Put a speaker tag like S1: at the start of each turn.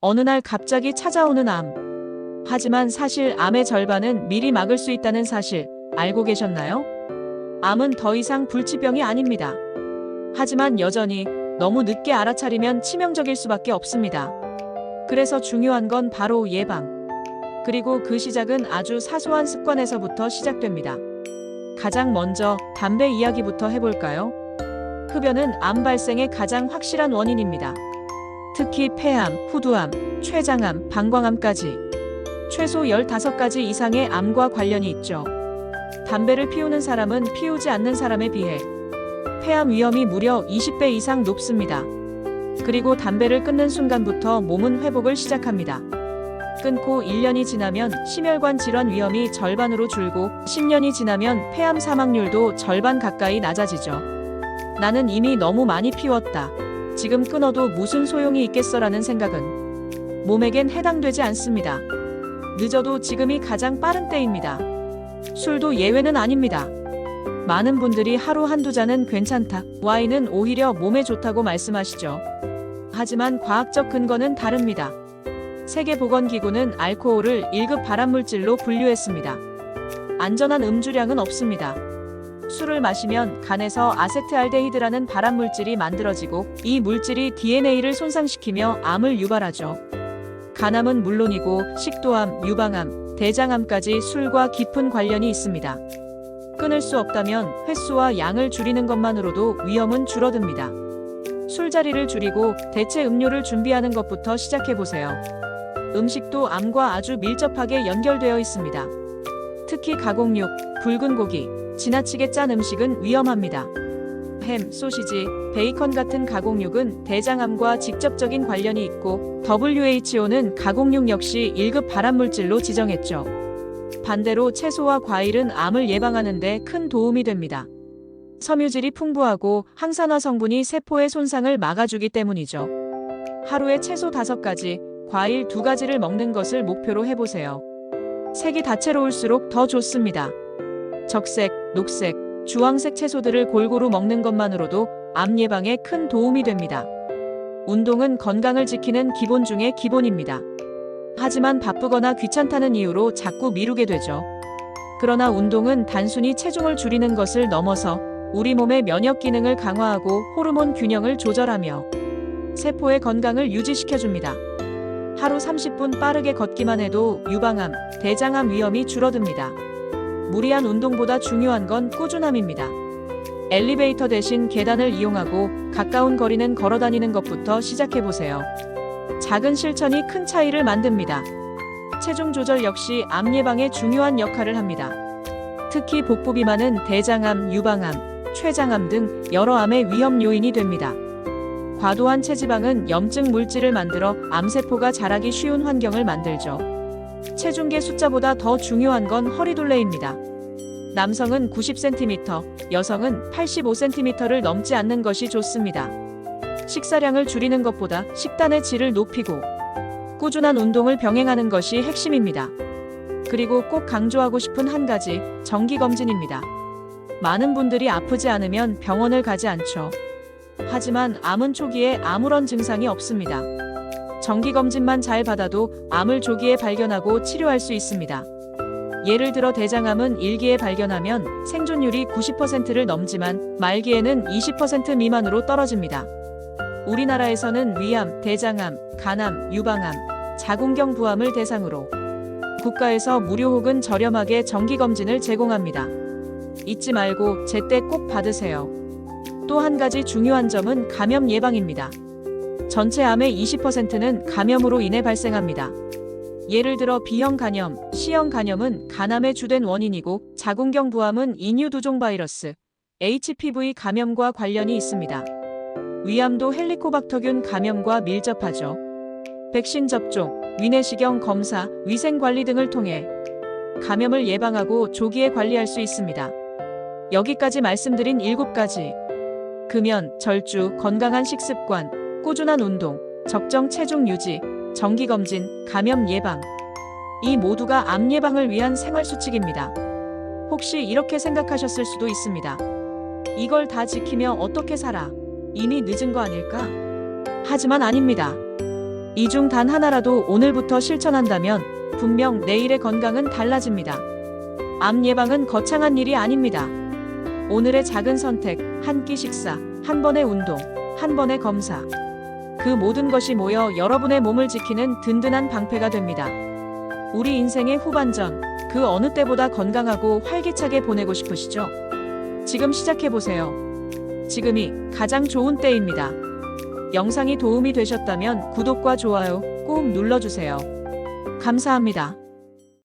S1: 어느 날 갑자기 찾아오는 암. 하지만 사실 암의 절반은 미리 막을 수 있다는 사실 알고 계셨나요? 암은 더 이상 불치병이 아닙니다. 하지만 여전히 너무 늦게 알아차리면 치명적일 수밖에 없습니다. 그래서 중요한 건 바로 예방. 그리고 그 시작은 아주 사소한 습관에서부터 시작됩니다. 가장 먼저 담배 이야기부터 해볼까요? 흡연은 암 발생의 가장 확실한 원인입니다. 특히 폐암, 후두암, 췌장암, 방광암까지 최소 15가지 이상의 암과 관련이 있죠. 담배를 피우는 사람은 피우지 않는 사람에 비해 폐암 위험이 무려 20배 이상 높습니다. 그리고 담배를 끊는 순간부터 몸은 회복을 시작합니다. 끊고 1년이 지나면 심혈관 질환 위험이 절반으로 줄고 10년이 지나면 폐암 사망률도 절반 가까이 낮아지죠. 나는 이미 너무 많이 피웠다. 지금 끊어도 무슨 소용이 있겠어라는 생각은 몸에겐 해당되지 않습니다. 늦어도 지금이 가장 빠른 때입니다. 술도 예외는 아닙니다. 많은 분들이 하루 한두 잔은 괜찮다, 와인은 오히려 몸에 좋다고 말씀하시죠. 하지만 과학적 근거는 다릅니다. 세계보건기구는 알코올을 1급 발암물질로 분류했습니다. 안전한 음주량은 없습니다. 술을 마시면 간에서 아세트알데히드라는 발암물질이 만들어지고 이 물질이 DNA를 손상시키며 암을 유발하죠. 간암은 물론이고 식도암, 유방암, 대장암까지 술과 깊은 관련이 있습니다. 끊을 수 없다면 횟수와 양을 줄이는 것만으로도 위험은 줄어듭니다. 술자리를 줄이고 대체 음료를 준비하는 것부터 시작해보세요. 음식도 암과 아주 밀접하게 연결되어 있습니다. 특히 가공육, 붉은 고기, 지나치게 짠 음식은 위험합니다. 햄, 소시지, 베이컨 같은 가공육은 대장암과 직접적인 관련이 있고 WHO는 가공육 역시 1급 발암물질로 지정했죠. 반대로 채소와 과일은 암을 예방하는 데 큰 도움이 됩니다. 섬유질이 풍부하고 항산화 성분이 세포의 손상을 막아주기 때문이죠. 하루에 채소 5가지, 과일 2가지를 먹는 것을 목표로 해보세요. 색이 다채로울수록 더 좋습니다. 적색, 녹색, 주황색 채소들을 골고루 먹는 것만으로도 암 예방에 큰 도움이 됩니다. 운동은 건강을 지키는 기본 중의 기본입니다. 하지만 바쁘거나 귀찮다는 이유로 자꾸 미루게 되죠. 그러나 운동은 단순히 체중을 줄이는 것을 넘어서 우리 몸의 면역 기능을 강화하고 호르몬 균형을 조절하며 세포의 건강을 유지시켜줍니다. 하루 30분 빠르게 걷기만 해도 유방암, 대장암 위험이 줄어듭니다. 무리한 운동보다 중요한 건 꾸준함입니다. 엘리베이터 대신 계단을 이용하고 가까운 거리는 걸어다니는 것부터 시작해보세요. 작은 실천이 큰 차이를 만듭니다. 체중 조절 역시 암 예방에 중요한 역할을 합니다. 특히 복부 비만은 대장암, 유방암, 췌장암 등 여러 암의 위험 요인이 됩니다. 과도한 체지방은 염증 물질을 만들어 암세포가 자라기 쉬운 환경을 만들죠. 체중계 숫자보다 더 중요한 건 허리둘레입니다. 남성은 90cm, 여성은 85cm를 넘지 않는 것이 좋습니다. 식사량을 줄이는 것보다 식단의 질을 높이고 꾸준한 운동을 병행하는 것이 핵심입니다. 그리고 꼭 강조하고 싶은 한 가지, 정기검진입니다. 많은 분들이 아프지 않으면 병원을 가지 않죠. 하지만 암은 초기에 아무런 증상이 없습니다. 정기검진만 잘 받아도 암을 조기에 발견하고 치료할 수 있습니다. 예를 들어 대장암은 1기에 발견하면 생존율이 90%를 넘지만 말기에는 20% 미만으로 떨어집니다. 우리나라에서는 위암, 대장암, 간암, 유방암, 자궁경 부암을 대상으로 국가에서 무료 혹은 저렴하게 정기검진을 제공합니다. 잊지 말고 제때 꼭 받으세요. 또 한 가지 중요한 점은 감염 예방입니다. 전체 암의 20%는 감염으로 인해 발생합니다. 예를 들어 B형 간염, C형 간염은 간암의 주된 원인이고 자궁경 부암은 인유두종 바이러스, HPV 감염과 관련이 있습니다. 위암도 헬리코박터균 감염과 밀접하죠. 백신 접종, 위내시경 검사, 위생관리 등을 통해 감염을 예방하고 조기에 관리할 수 있습니다. 여기까지 말씀드린 7가지. 금연, 절주, 건강한 식습관, 꾸준한 운동, 적정 체중 유지, 정기검진, 감염 예방. 이 모두가 암 예방을 위한 생활수칙입니다. 혹시 이렇게 생각하셨을 수도 있습니다. 이걸 다 지키며 어떻게 살아? 이미 늦은 거 아닐까? 하지만 아닙니다. 이 중 단 하나라도 오늘부터 실천한다면 분명 내일의 건강은 달라집니다. 암 예방은 거창한 일이 아닙니다. 오늘의 작은 선택, 한 끼 식사, 한 번의 운동, 한 번의 검사. 그 모든 것이 모여 여러분의 몸을 지키는 든든한 방패가 됩니다. 우리 인생의 후반전, 그 어느 때보다 건강하고 활기차게 보내고 싶으시죠? 지금 시작해보세요. 지금이 가장 좋은 때입니다. 영상이 도움이 되셨다면 구독과 좋아요 꼭 눌러주세요. 감사합니다.